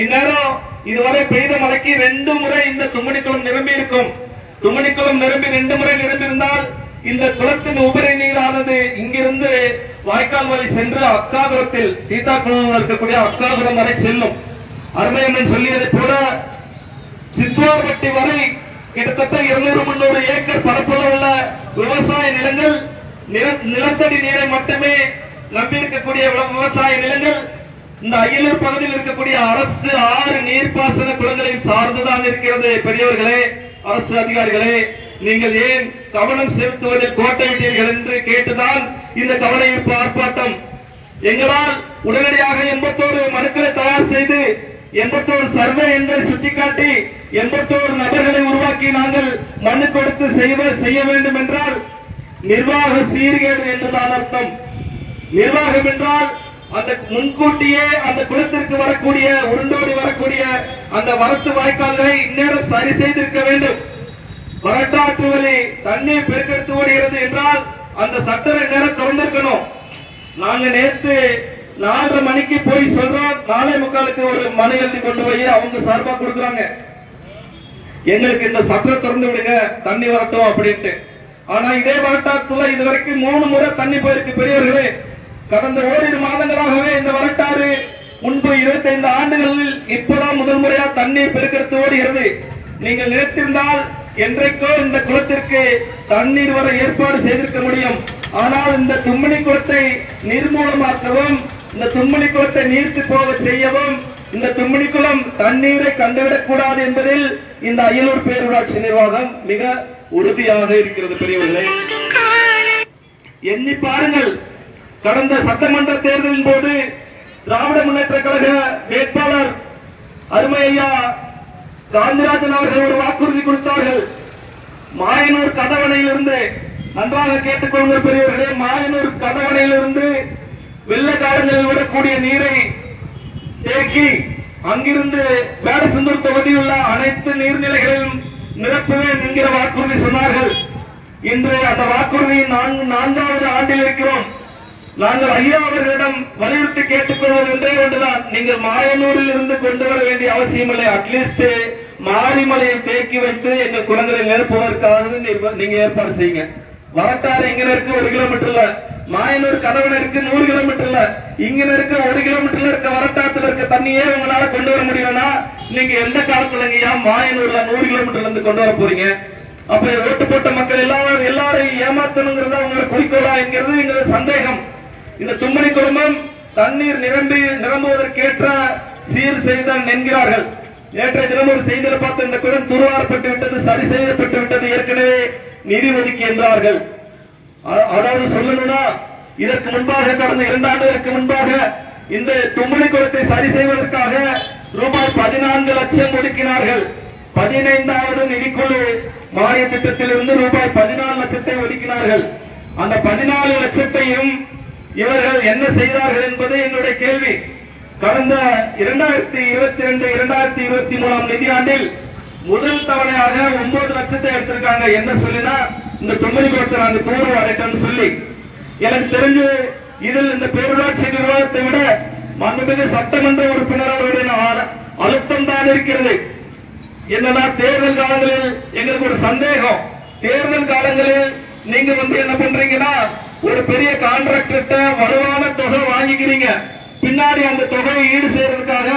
இந்நேரம் இதுவரை பெய்த மழைக்கு 2 முறை இந்த தும்மணிக்குளம் நிரம்பி இருக்கும். தும்மணிக்குளம் நிரம்பி 2 முறை நிரம்பி இருந்தால் இந்த குளத்தின் உபரி நீரானது இங்கிருந்து வாய்க்கால் வழி சென்று அக்காகுளத்தில் தீதாக்குளம் இருக்கக்கூடிய அக்காகுளம் வரை செல்லும். அருமையம்மன் சொல்லியதை போல சித்துவார்பட்டி வரை கிட்டத்தட்ட 200-300 ஏக்கர் பரப்பளவு உள்ள விவசாய நிலங்கள், நிலத்தடி நீரை மட்டுமே நம்பியிருக்கக்கூடிய விவசாய நிலங்கள் இந்த அய்யலூர் பகுதியில் இருக்கக்கூடிய அரசு 6 நீர்ப்பாசன குளங்களையும் சார்ந்துதான் இருக்கிறது. பெரியவர்களே, அரசு அதிகாரிகளே, நீங்கள் ஏன் கவனம் செலுத்துவதில் கோட்டை விட்டீர்கள் என்று கேட்டுதான் இந்த கவனஈர்ப்பு ஆர்ப்பாட்டம். எங்களால் உடனடியாக 81 மனுக்களை தயார் செய்து 81 சர்வே எண்களை சுட்டிக்காட்டி 81 நபர்களை உருவாக்கி நாங்கள் மனு கொடுத்து செய்ய வேண்டும் என்றால் நிர்வாக சீர்கேடு என்றுதான் அர்த்தம். நிர்வாகம் என்றால் அந்த முன்கூட்டியே அந்த குளத்திற்கு வரக்கூடிய உருண்டோடி வரக்கூடிய அந்த வரத்து வாய்க்கால்களை இந்நேரம் சரி செய்திருக்க வேண்டும். வரட்டாற்று வழி தண்ணீர் பெருக்கெடுத்து ஓடுகிறது என்றால் அந்த சட்டரை நேரம் திறந்திருக்கணும். நாங்க நேற்று 4:30 மணிக்கு போய் சொல்றோம், 4:45 ஒரு மனு எழுதி கொண்டு போய் அவங்க சார்பா கொடுக்குறாங்க, எங்களுக்கு இந்த சட்டரை திறந்து விடுங்க தண்ணி வரட்டும் அப்படின்ட்டு. ஆனா இதே வரட்டாற்றுல இதுவரைக்கும் 3 முறை தண்ணி போயிருக்கு. பெரியவர்களே, கடந்த ஓரிரு மாதங்களாகவே இந்த வரட்டாறு முன்பு 25 ஆண்டுகளில் இப்பதான் முதல் முறையா தண்ணீர் பெருக்கெடுத்து ஓடுகிறது. நீங்கள் நினைத்திருந்தால் என்றைக்கோ இந்த குளத்திற்கு தண்ணீர் வர ஏற்பாடு செய்திருக்க முடியும். ஆனால் இந்த தும்மணி குளத்தை நிர்மூலமாக்கவும், இந்த தும்மணி குளத்தை நீர்த்து போக செய்யவும், இந்த தும்மணி குளம் தண்ணீரை கண்டுவிடக் கூடாது என்பதில் இந்த அய்யலூர் பேரூராட்சி நிர்வாகம் மிக உறுதியாக இருக்கிறது. பெரியவர்களே, எண்ணி பாருங்கள், கடந்த சட்டமன்ற தேர்தலின் போது திராவிட முன்னேற்ற கழக வேட்பாளர் அருமை ஐயா காந்திராஜன் அவர்கள் ஒரு வாக்குறுதி கொடுத்தார்கள். மாயனூர் கதவணையிலிருந்து, நன்றாக கேட்டுக்கொள்கிற பெரியவர்களே, மாயனூர் கதவணையிலிருந்து வெள்ள காலங்களில் விடக்கூடிய நீரை தேக்கி அங்கிருந்து வேடசந்தூர் தொகுதியில் உள்ள அனைத்து நீர்நிலைகளிலும் நிரப்புவேன் என்கிற வாக்குறுதி சொன்னார்கள். இன்று அந்த வாக்குறுதியின் 4வது ஆண்டில் இருக்கிறோம். நாங்கள் ஐயா அவர்களிடம் வலியுறுத்தி கேட்டுக்கொள்வது ஒன்றே ஒன்றுதான், நீங்கள் மாயனூரில் இருந்து கொண்டு வர வேண்டிய அவசியம் இல்லை. அட்லீஸ்ட் மாரிமலையை தேக்கி வைத்து எங்கள் குளங்களை நிரப்புவதற்காக நீங்க ஏற்பாடு செய்யுங்க. வரட்டாறு இங்க இருக்கு 1 கிலோமீட்டர் இல்ல, மாயனூர் கதவணை இருக்கு 100 கிலோமீட்டர் இல்ல, இங்க இருக்க 1 கிலோமீட்டர்ல இருக்க வரட்டாத்துல இருக்க தண்ணியே உங்களால கொண்டு வர முடியும்னா நீங்க எந்த காலத்துலங்கயா மாயனூர்ல 100 கிலோமீட்டர்ல இருந்து கொண்டு வர போறீங்க? அப்ப ஓட்டு போட்ட மக்கள் எல்லாரையும் ஏமாத்தணுங்கிறதா உங்களோட குறிக்கோளா என்கிறது எங்களது சந்தேகம். இந்த தும்மணி குடும்பம் தண்ணீர் நிரம்புவதற்கேற்ற சீர் செய்தான் என்கிறார்கள். நேற்றைய தினம் ஒரு செய்தியை பார்த்து இந்த குளம் துருவாரப்பட்டு விட்டது, சரி செய்யப்பட்டு விட்டது, ஏற்கனவே நிதி ஒதுக்கி என்றார்கள். அதாவது சொல்லணும்னா இதற்கு முன்பாக கடந்த 2 ஆண்டுகளுக்கு முன்பாக இந்த தும்மணி குளத்தை சரி செய்வதற்காக ரூபாய் 14 லட்சம் ஒதுக்கினார்கள். 15வது நிதிக்குழு மானிய திட்டத்திலிருந்து ரூபாய் 14 லட்சத்தை ஒதுக்கினார்கள். அந்த 14 லட்சத்தையும் இவர்கள் என்ன செய்தார்கள் என்பது என்னுடைய கேள்வி. கடந்த 2022-2023 நிதியாண்டில் முதல் தவணையாக 9 லட்சத்தை எடுத்திருக்காங்க. என்ன சொல்லினா இந்த தொகுதி கொடுத்த நாங்க தூர் வாரிட்டோம்னு சொல்லி. எனக்கு தெரிஞ்சு இதில் இந்த பேரூராட்சி நிர்வாகத்தை விட மாண்புமிகு சட்டமன்ற உறுப்பினர் அவருடைய அழுத்தம் தான் இருக்கிறது. என்னன்னா தேர்தல் காலங்களில் எங்களுக்கு ஒரு சந்தேகம். தேர்தல் காலங்களில் நீங்க என்ன பண்றீங்கன்னா ஒரு பெரிய கான்ட்ராக்டர்கிட்ட வலுவான தொகை வாங்கிக்கிறீங்க. பின்னாடி அந்த தொகையை ஈடு செய்யறதுக்காக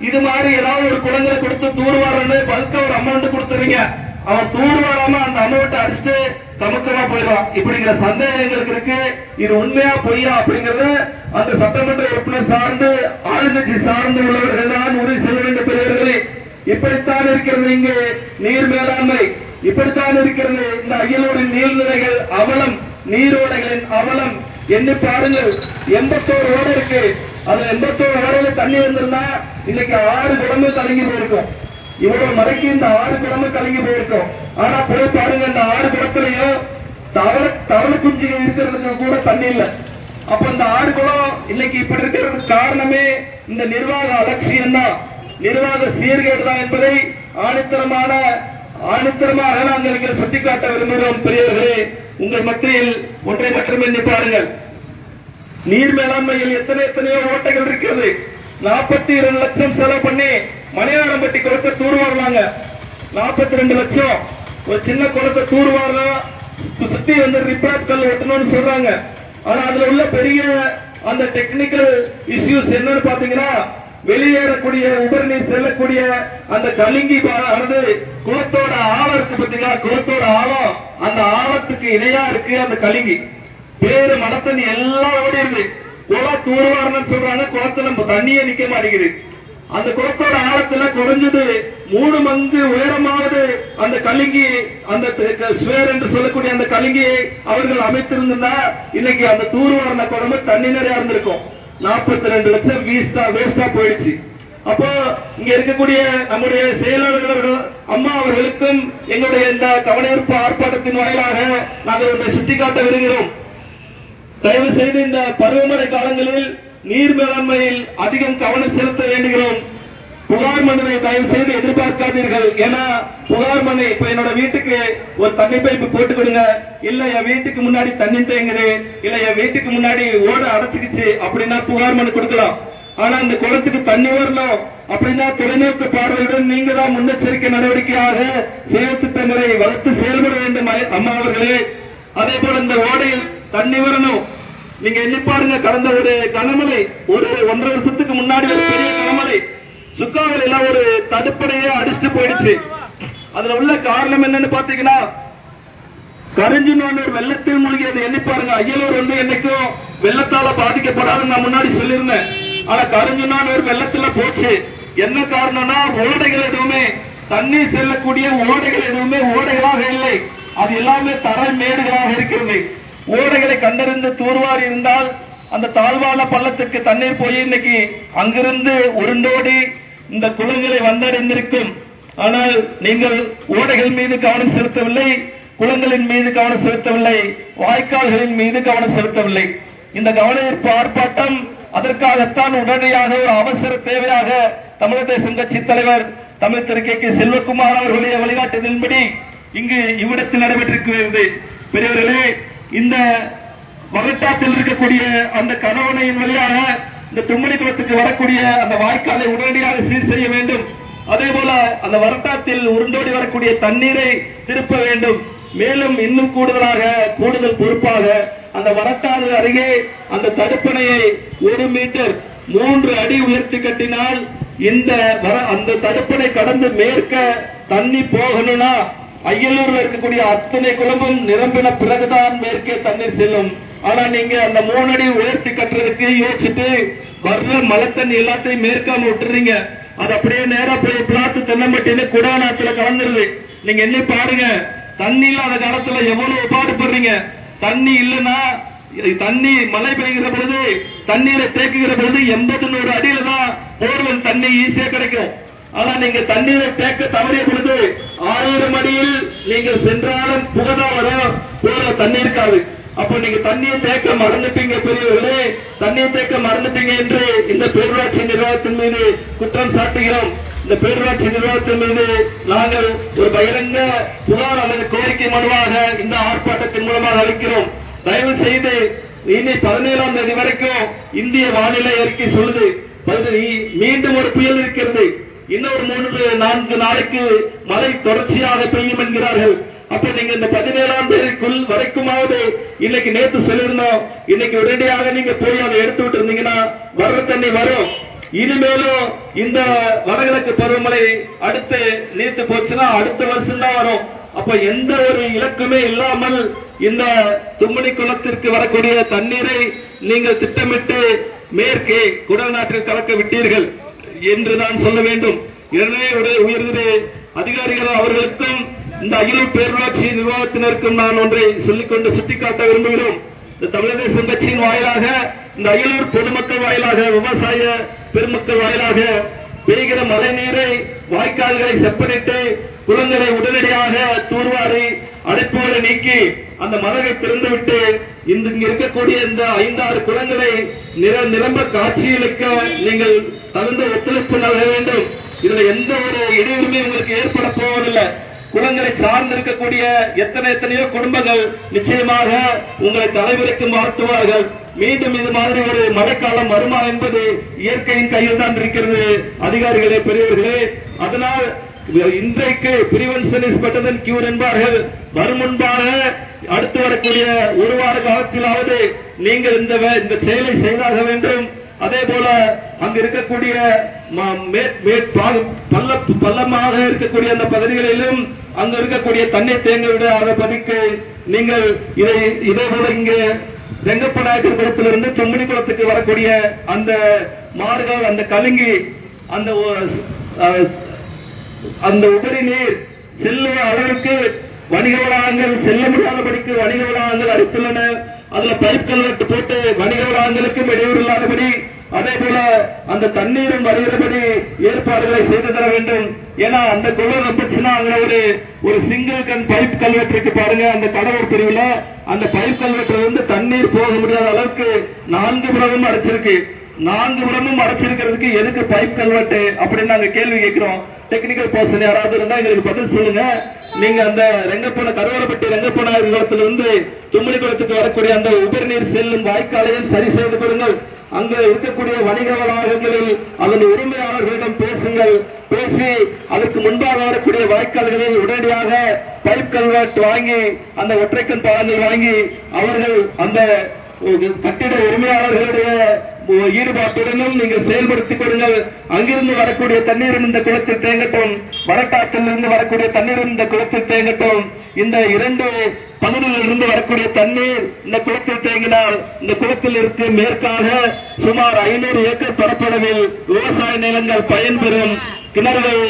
இது மாதிரி ஏதாவது ஒரு குழந்தை கொடுத்து தூர்வாரன்னு பல்க ஒரு அமௌண்ட் கொடுத்துறீங்க. அவன் தூர்வாராம அந்த அமௌண்ட் அடிச்சுட்டு தமக்கமா போயிடும். இப்படிங்கிற சந்தேகம் எங்களுக்கு இருக்கு. இது உண்மையா பொய்யா அப்படிங்கறது அந்த சட்டமன்ற உறுப்பினர் சார்ந்து ஆளுங்கட்சி சார்ந்து உள்ளவர்கள் தான் உறுதி செய்ய வேண்டிய பெரியவர்களே. இப்படித்தான் இருக்கிறது இங்கு நீர் மேலாண்மை, இப்படித்தான் இருக்கிறது இந்த அயலூரின் நீர்நிலைகள் அவலம், நீரோடைகளின் அவலம். எண்ணி பாருங்கள், 81 ஓடை இருக்கு. அது 81 ஓடையில தண்ணி வந்திருந்தா இன்னைக்கு 6 குடம்பு கலங்கி போயிருக்கும். இவ்வளவு மறைக்கு இந்த 6 குடம்பு கலங்கி போயிருக்கும். ஆனா போய் பாருங்க, இந்த 6 குடத்திலையும் தவளை குஞ்சுகள் இருக்கிறதுக்கு கூட தண்ணி இல்லை. அப்ப இந்த 6 குளம் இன்னைக்கு இப்படி இருக்கிறதுக்கு காரணமே இந்த நிர்வாக அலட்சியம் தான், நிர்வாக சீர்கேடு தான் என்பதை ஆணித்தரமாக நாங்கள் சுட்டிக்காட்ட விரும்புகிறோம். பெரியவர்களே, உங்கள் மத்தியில் ஒன்றை மட்டும் எண்ணி பாருங்கள். நீர் மேலாண்மையில் எத்தனையோ ஓட்டைகள் இருக்கிறது. 42 லட்சம் செலவு பண்ணி மணியாரம்பட்டி குளத்தை தூர்வாருவாங்க. 42 லட்சம் ஒரு சின்ன குளத்தை தூர்வாரலாம், சுத்தி ரிப்பேர் கல் ஒட்டணும்னு சொல்றாங்க. ஆனா அதுல உள்ள பெரிய அந்த டெக்னிக்கல் இஷ்யூஸ் என்னன்னு பாத்தீங்கன்னா, வெளியேறக்கூடிய உபரிநீர் செல்லக்கூடிய அந்த கலிங்கி ஆனது குளத்தோட ஆழம் இருக்கு பாத்தீங்களா, குளத்தோட ஆழம் அந்த ஆழத்துக்கு இணையா இருக்கு. அந்த கலிங்கி பேரு மடத்தண்ணி எல்லாம் ஓடிடுது. குளம் தூர்வாரன்னு சொல்றாங்க, குளத்துல தண்ணியே நிக்க மாட்டேங்குது. அந்த குளத்தோட ஆழத்துல குறைஞ்சது 3 மங்கு உயரமாவது அந்த கலிங்கி, அந்த ஸ்வேர் என்று சொல்லக்கூடிய அந்த கலிங்கியை அவர்கள் அமைத்திருந்தா இன்னைக்கு அந்த தூர்வாரண குழம்பு தண்ணி நிறைய இருந்திருக்கும். 42 லட்சம் வேஸ்டா போயிடுச்சு. அப்போ இங்க இருக்கக்கூடிய நம்முடைய செயலாளர்கள் அம்மா அவர்களுக்கும் எங்களுடைய இந்த கவனஈர்ப்பு ஆர்ப்பாட்டத்தின் வாயிலாக நாங்கள் ஒன்றை சுட்டிக்காட்ட விரும்புகிறோம். தயவு செய்து இந்த பருவமழை காலங்களில் நீர் மேலாண்மையில் அதிகம் கவனம் செலுத்த வேண்டுகிறோம். புகார் மனுவை தயவு செய்து எதிர்பார்க்காதீர்கள். ஏன்னா புகார் மனு, இப்ப என்னோட வீட்டுக்கு ஒரு தண்ணி பைப்பு போட்டு கொடுங்க, இல்ல என் வீட்டுக்கு முன்னாடி தண்ணி தேங்குது, இல்ல என் வீட்டுக்கு முன்னாடி ஓட அடைச்சுக்குச்சு அப்படின்னா புகார் மனு கொடுக்கலாம். ஆனா இந்த குளத்துக்கு தண்ணி வரணும் அப்படின்னா தொலைநோக்கு பார்வையுடன் நீங்க தான் முன்னெச்சரிக்கை நடவடிக்கையாக செயல் திட்டங்களை வகுத்து செயல்பட வேண்டும் அம்மா அவர்களே. அதே போல இந்த ஓடையில் தண்ணி வரணும். நீங்க எண்ணி பாருங்க, கடந்த ஒரு கனமழை, ஒரு 1.5 வருஷத்துக்கு முன்னாடி ஒரு பெரிய கனமழை சுக்காவில் எல்லாம் ஒரு தடுப்படையே அடிச்சுட்டு போயிடுச்சு. அதுல உள்ள காரணம் என்னன்னு பாத்தீங்கன்னா, கரிஞ்சினோன்னு வெள்ளத்தில் மூழ்கியது. எண்ணி பாருங்க, அயலூர் என்னைக்கும் வெள்ளத்தால பாதிக்கப்படாதுன்னு நான் முன்னாடி சொல்லியிருந்தேன். ஆனா கரிஞ்சினோன்னு ஒரு வெள்ளத்துல போச்சு. என்ன காரணம்னா, ஓடைகள் எதுவுமே, தண்ணீர் செல்லக்கூடிய ஓடைகள் எதுவுமே ஓடைகளாக இல்லை, அது எல்லாமே தரை மேடுகளாக இருக்கிறது. ஓடைகளை கண்டறிந்து தூர்வாரி இருந்தால் அந்த தாழ்வான பள்ளத்துக்கு தண்ணீர் போய் இன்னைக்கு அங்கிருந்து உருண்டோடி இந்த குளங்களை வந்தடைந்திருக்கும். ஆனால் நீங்கள் ஓடைகள் மீது கவனம் செலுத்தவில்லை, குளங்களின் மீது கவனம் செலுத்தவில்லை, வாய்க்கால்களின் மீது கவனம் செலுத்தவில்லை. இந்த கவனஈர்ப்பு ஆர்ப்பாட்டம் அதற்காகத்தான் உடனடியாக ஒரு அவசர தேவையாக தமிழக தேசம் கட்சி தலைவர் தமிழ் திரு கே செல்வகுமார் அவர்களுடைய வழிகாட்டுதலின்படி இங்கு இவ்விடத்தில் நடைபெற்றிருக்கிறது. பெரியவர்களே, இந்த வரட்டாத்தில் இருக்கக்கூடிய அந்த கணவனையின் வழியாக இந்த தும்மணி குளத்துக்கு வரக்கூடிய அந்த வாய்க்காலை உடனடியாக சீர் செய்ய வேண்டும். அதே போல அந்த வரட்டாத்தில் உருண்டோடி வரக்கூடிய தண்ணீரை திருப்ப வேண்டும். மேலும் இன்னும் கூடுதல் பொறுப்பாக அந்த வரட்டாறு அருகே அந்த தடுப்பணையை 1 மீட்டர் 3 அடி உயர்த்தி கட்டினால் அந்த தடுப்பணை கடந்து மேற்க தண்ணி போகணும்னா அயலூர்ல இருக்கக்கூடிய அத்தனை குளமும் நிரம்பின பிறகுதான் மேற்கே தண்ணீர் செல்லும். ஆனா நீங்க அந்த 3 அடி உயர்த்தி கட்டுறதுக்கு யோசிச்சுட்டு வர்ற மழை தண்ணி எல்லாத்தையும் மேற்காம விட்டுறீங்க. அது அப்படியே நேரா போய் பிளாத்து தென்னம்பட்டின்னு குடாநாத்துல கலந்துருது. நீங்க என்ன பாருங்க, தண்ணி இல்லாத காலத்துல எவ்வளவு பாடுபடுறீங்க. தண்ணி இல்லைன்னா, தண்ணி மழை பெய்கிற பொழுது தண்ணீரை தேக்குகிற பொழுது 80-100 அடியில தான் போர்வெல் தண்ணி ஈஸியா கிடைக்கும். ஆனா நீங்க தண்ணீரை தேக்க தவறிய பொழுது 1000 அடியில் நீங்கள் சென்றாலும் புகதா வர போற தண்ணி இருக்காது. அப்போ நீங்க தண்ணீர் தேக்க மறந்துட்டீங்க பெரியவர்களே, தண்ணீர் தேக்க மறந்துட்டீங்க என்று இந்த பேரூராட்சி நிர்வாகத்தின் மீது குற்றம் சாட்டுகிறோம். இந்த பேரூராட்சி நிர்வாகத்தின் மீது நாங்கள் ஒரு பகிரங்க புகார் அல்லது கோரிக்கை மனுவாக இந்த ஆர்ப்பாட்டத்தின் மூலமாக அளிக்கிறோம். தயவு செய்து இனி 17ஆம் தேதி வரைக்கும் இந்திய வானிலை அறிக்கை சொல்லுது மீண்டும் ஒரு புயல் இருக்கிறது, இன்னொரு 3-4 நாளைக்கு மழை தொடர்ச்சியாக பெய்யும் என்கிறார்கள். அப்ப நீங்க இந்த 17ஆம் தேதிக்குள் வரைக்குமாவது இன்னைக்கு நேத்து சொல்லிருந்தோம், இன்னைக்கு உடனடியாக நீங்க போய் அதை எடுத்து விட்டு இருந்தீங்கன்னா வர்ற தண்ணி வரும். இனிமேலும் இந்த வடகிழக்கு பருவமழை அடுத்து நீர்த்து போச்சுன்னா அடுத்த வருஷம் தான் வரும். அப்ப எந்த ஒரு இலக்குமே இல்லாமல் இந்த தும்மணி குளத்திற்கு வரக்கூடிய தண்ணீரை நீங்கள் திட்டமிட்டு மேற்கே குடநாட்டில் கலக்க விட்டீர்கள் என்றுதான் சொல்ல வேண்டும். எனவே உயர்திரு அதிகாரிகள் அவர்களுக்கும் இந்த அகில பேரூராட்சி நிர்வாகத்தினருக்கும் நான் ஒன்றை சொல்லிக்கொண்டு சுட்டிக்காட்ட விரும்புகிறோம். இந்த தமிழக தேசம் கட்சியின் வாயிலாக, இந்த அகிலூர் பொதுமக்கள் வாயிலாக, விவசாய பெருமக்கள் வாயிலாக பெய்கிற மழை நீரை வாய்க்கால்களை செப்பனிட்டு குளங்களை உடனடியாக தூர்வாரி அடைப்புகளை நீக்கி அந்த மதகை திறந்துவிட்டு இங்கு இருக்கக்கூடிய இந்த 5-6 குளங்களை நிரம்ப காட்சியளிக்க நீங்கள் தகுந்த ஒத்துழைப்பு நல்க வேண்டும். இதுல எந்த ஒரு இடையூறுமே உங்களுக்கு ஏற்பட போவதில்லை. குளங்களை சார்ந்திருக்கக்கூடிய எத்தனையோ குடும்பங்கள் நிச்சயமாக உங்களை தலைவருக்கு வாழ்த்துவார்கள். மீண்டும் இது மாதிரி ஒரு மழைக்காலம் வருமா என்பது இயற்கையின் கையில் தான் இருக்கிறது அதிகாரிகளே, பெரியவர்களே. அதனால் இன்றைக்கு prevention is better then cure என்பார்கள். வரும் முன்பாக அடுத்து வரக்கூடிய ஒரு வார காலத்திலாவது நீங்கள் இந்த செயலை செய்தாக வேண்டும். அதே போல அங்கு இருக்கக்கூடிய பள்ளமாக இருக்கக்கூடிய அந்த பகுதிகளிலும் அங்கு இருக்கக்கூடிய தண்ணீர் தேங்க விடாத பதிக்கு நீங்கள் இதே போல இங்கு ரெங்கப்ப நாயக்கர் குளத்திலிருந்து தும்மணி குளத்துக்கு வரக்கூடிய அந்த மாடுகள், அந்த கலுங்கி, அந்த உபரி நீர் செல்லுவ அளவுக்கு வணிக வளாகங்கள் செல்ல முடியாதபடிக்கு வணிக வளாகங்கள் அடித்துள்ளன. அதுல பைப் கல்வெட்டு போட்டு வணிக வளாகங்களுக்கும் இடையூறு இல்லாதபடி, அதே போல அந்த தண்ணீரும் வருகிறபடி ஏற்பாடுகளை செய்து தர வேண்டும். ஏன்னா அந்த குளம் நம்பிச்சுன்னா அங்க ஒரு சிங்கிள் கன் பைப் கல்வெட்டு இருக்கு பாருங்க, அந்த கடலூர் பிரிவுல அந்த பைப் கல்வெட்டுல இருந்து தண்ணீர் போக முடியாத அளவுக்கு 4 புறமும் அடைச்சிருக்கு. 4 புறமும் அடைச்சிருக்கிறதுக்கு எதுக்கு பைப் கல்வெட்டு அப்படின்னு நாங்க கேள்வி கேட்கிறோம். டெக்னிக்கல் பர்சன் யாராவது இருந்தா எங்களுக்கு பதில் சொல்லுங்க. நீங்க அந்த கருவரப்பட்டி ரெங்கப்ப நாயக்கர் குளத்திலிருந்து தும்மணி குளத்துக்கு வரக்கூடிய அந்த உபரி நீர் செல்லும் வாய்க்காலையும் சரி செய்து கொடுங்கள். அங்கு இருக்கக்கூடிய வணிக வளாகங்களில் அதன் உரிமையாளர்களிடம் பேசுங்கள். பேசி அதற்கு முன்பாக வரக்கூடிய வாய்க்கால்களை உடனடியாக பைப் கல்வெட் வாங்கி அந்த ஒற்றைக்கண் பாலங்கள் வாங்கி அவர்கள் அந்த கட்டிட உரிமையாளர்களுடைய ஈடுபாட்டுடனும் நீங்கள் செயல்படுத்திக் கொடுங்கள். அங்கிருந்து வரக்கூடிய தண்ணீரும் இந்த குளத்தில் தேங்கட்டும், வடக்காற்றில் இருந்து வரக்கூடிய தண்ணீரும் இந்த குளத்தில் தேங்கட்டும். இந்த 2 பகுதிகளில் இருந்து வரக்கூடிய தண்ணீர் இந்த குளத்தில் தேங்கினால் இந்த குளத்தில் இருக்கு மேற்காக சுமார் 500 ஏக்கர் பரப்பளவில் விவசாய நிலங்கள் பயன்பெறும். கிணறுகள்,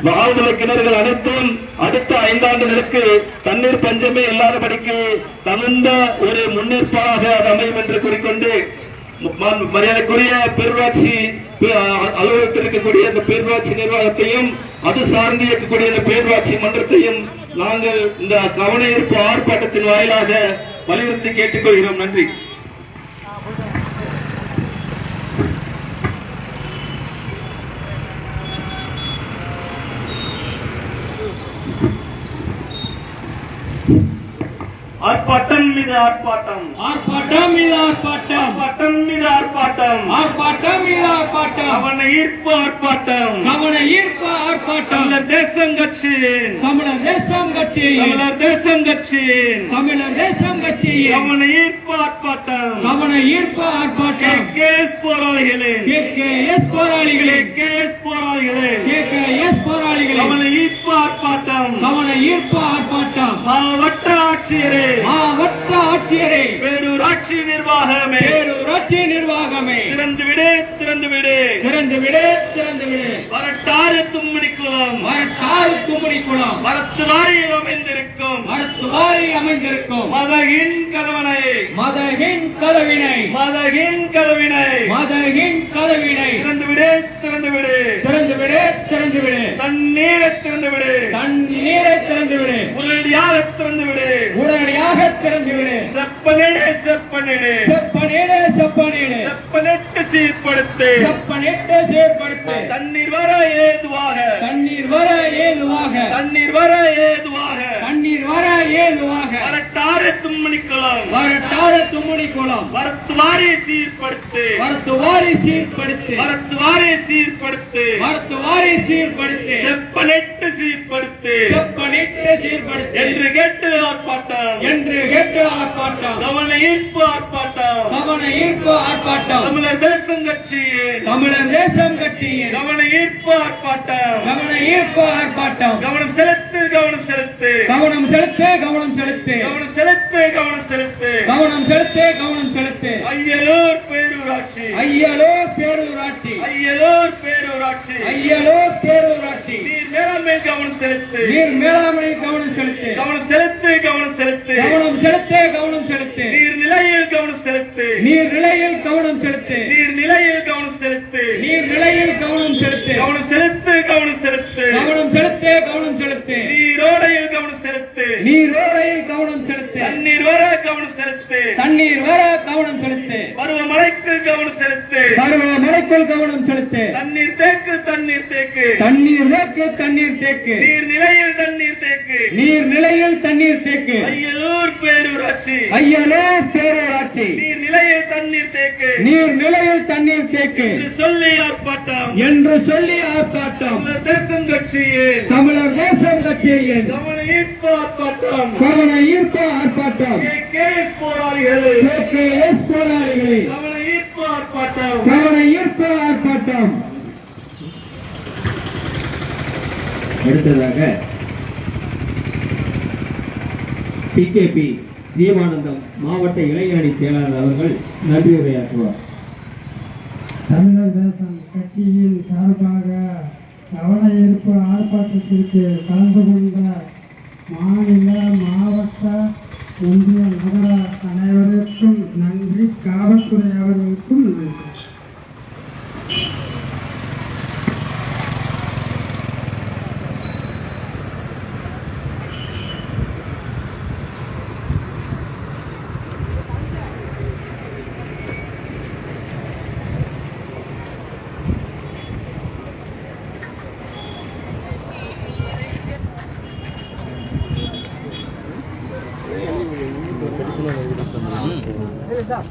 வாழ்தலை கிணறுகள் அனைத்தும் அடுத்த 5 ஆண்டுகளுக்கு தண்ணீர் பஞ்சமே இல்லாதபடிக்கு தகுந்த ஒரு முன்னேற்பாடாக அது அமையும் என்று கூறிக்கொண்டு மரியாதைக்குரிய பேரூராட்சி அலுவலகத்தில் இருக்கக்கூடிய இந்த பேரூராட்சி நிர்வாகத்தையும் அது சார்ந்து இருக்கக்கூடிய இந்த பேரூராட்சி மன்றத்தையும் நாங்கள் இந்த கவன ஈர்ப்பு ஆர்ப்பாட்டத்தின் வாயிலாக வலியுறுத்தி கேட்டுக்கொள்கிறோம். நன்றி. ஆர்ப்பாட்டம் மீது ஆர்ப்பாட்டம், ஆர்ப்பாட்டம் மீது ஆர்ப்பாட்டம், ஆர்ப்பாட்டம் மீது ஆர்ப்பாட்டம், ஆர்ப்பாட்டம் மீது ஆர்ப்பாட்டம், கவன ஈர்ப்பு ஆர்ப்பாட்டம், கவன ஈர்ப்பு ஆர்ப்பாட்டம். தமிழர் தேசம் கட்சியின், தமிழர் தேசம் கட்சியின், தமிழர் தேசம் கட்சியின், தமிழர் தேசம் கட்சியின் கவன ஈர்ப்பு ஆர்ப்பாட்டம், கவன ஈர்ப்பு ஆர்ப்பாட்டம். கேஸ் போராளிகளே, கேஸ் போராளிகளே, கேஸ் போராளிகளே, கேஸ் போராளிகளே கவன ஈர்ப்பு ஆர்ப்பாட்டம், கவன ஈர்ப்பு ஆர்ப்பாட்டம். மாவட்ட ஆட்சியரே, மாவட்ட ஆட்சியரே, பேரூராட்சி நிர்வாகமே, பேரூராட்சி நிர்வாகமே திறந்து விடு, திறந்து விடு, திறந்து விடு, திறந்து விடு. வரட்டாறு தும்மணிக்குளம், வரட்டாறு தும்மணிக்குளம் வரத்து வாரியில் அமைந்திருக்கும், வரத்து வாரியில் அமைந்திருக்கும் மதகின் கதவனை, மதகின் கதவினை, மதகின் கதவினை, மதகின் கதவினை திறந்து விடு, திறந்து விடு, திறந்து விடு, திறந்து விடு. தண்ணீரை திறந்து விடு, தண்ணீரை திறந்து விடு. உடனடியாக திறந்து விடு, உடனடியாக திறந்து விடு. செப்பனிடு செப்பனிடு செப்பனிடு செப்பனிடு செப்பனிட்டு சீர்படுத்து செப்பனிட்டு சீர்படுத்து தண்ணீர் வர ஏதுவாக தண்ணீர் வர ஏதுவாக தண்ணீர் வர ஏதுவாக தண்ணீர் வர ஏதுவாக வரட்டாறு தும்மணிக்குளம் வரட்டாறு தும்முனி குளம் வரத்துவாரி சீர்படுத்து வரத்துவாரி சீர்படுத்து வரத்துவாரி சீர்படுத்து வரத்துவாரி சீர்படுத்து செப்பனிட்டு சீர்படுத்து செப்பனிட்டு சீர்படுத்து என்று கேட்டு ஆர்ப்பாட்டம் என்று கேட்டு ஆர்ப்பாட்டம் கவன ஈர்ப்பு ஆர்ப்பாட்டம் கவன ஈர்ப்பு ஆர்ப்பாட்டம் தமிழர் தேசம் கட்சியின் தமிழர் தேசம் கட்சியின் கவன ஈர்ப்பு ஆர்ப்பாட்டம் கவன ஈர்ப்பு ஆர்ப்பாட்டம் கவனம் செலுத்து கவனம் செலுத்து கவனம் செலுத்து கவனம் செலுத்து கவனம் செலுத்து கவனம் செலுத்து கவனம் செலுத்து கவனம் செலுத்து அய்யலூர் பேரூராட்சி ஐயலூர் பேரூராட்சி அய்யலூர் பேரூராட்சி ஐயலூர் பேரூராட்சி நீர் மேலாண்மை கவனம் செலுத்து நீர் மேலாண்மை கவனம் செலுத்து கவனம் செலுத்து கவனம் செலுத்து கவனம் செலுத்து கவனம் செலுத்து நீர் நிலையில் கவனம் செலுத்து நீர் நிலையில் கவனம் செலுத்து நீர் நிலையில் கவனம் செலுத்து நீர் நிலையில் கவனம் செலுத்து கவனம் செலுத்து கவனம் செலுத்து கவனம் செலுத்து கவனம் செலுத்து நீரோடையில் கவனம் செலுத்து நீரோடையில் கவனம் செலுத்து தண்ணீர் வர கவனம் செலுத்து தண்ணீர் வர கவனம் செலுத்து பருவமழைக்கு கவனம் செலுத்து பருவமழைக்குள் கவனம் செலுத்து தண்ணீர் தேக்கு தண்ணீர் தேக்கு தண்ணீர் தேக்கு தண்ணீர் தேக்கு நீர் நிலையில் தண்ணீர் தேக்கு நீர் நிலையில் தண்ணீர் தேக்கு அய்யலூர் பேரூராட்சி ஐயலூர் பேரூராட்சி நீர் நிலையில் தண்ணீர் தேக்கு நீர் நிலையில் தண்ணீர் தேக்கு என்று சொல்லி ஆர்ப்பாட்டம் என்று சொல்லி ஆர்ப்பாட்டம் தமிழர் தேசம் கட்சியின் தமிழர் தேசம் கட்சியின் கவன ஈர்ப்பு ஆர்ப்பாட்டம் கவன ஈர்ப்பு ஆர்ப்பாட்டம் KKS போராளிகளே KKS போராளிகளே கவன ஈர்ப்பு ஆர்ப்பாட்டம் கவன ஈர்ப்பு ஆர்ப்பாட்டம். அடுத்ததாக பிகேபி ஜீவானந்தம் மாவட்ட இளைஞரணி செயலாளர் அவர்கள் நன்றி உரையாற்றுவார். தமிழர் தேசம் கட்சியின் சார்பாக கவன ஈர்ப்பு ஆர்ப்பாட்டத்திற்கு கலந்து கொண்ட மாநில மாவட்ட ஒன்றிய நகர அனைவருக்கும் நன்றி. காவல்துறை அவர்களுக்கும் நன்றி. மெடிசன்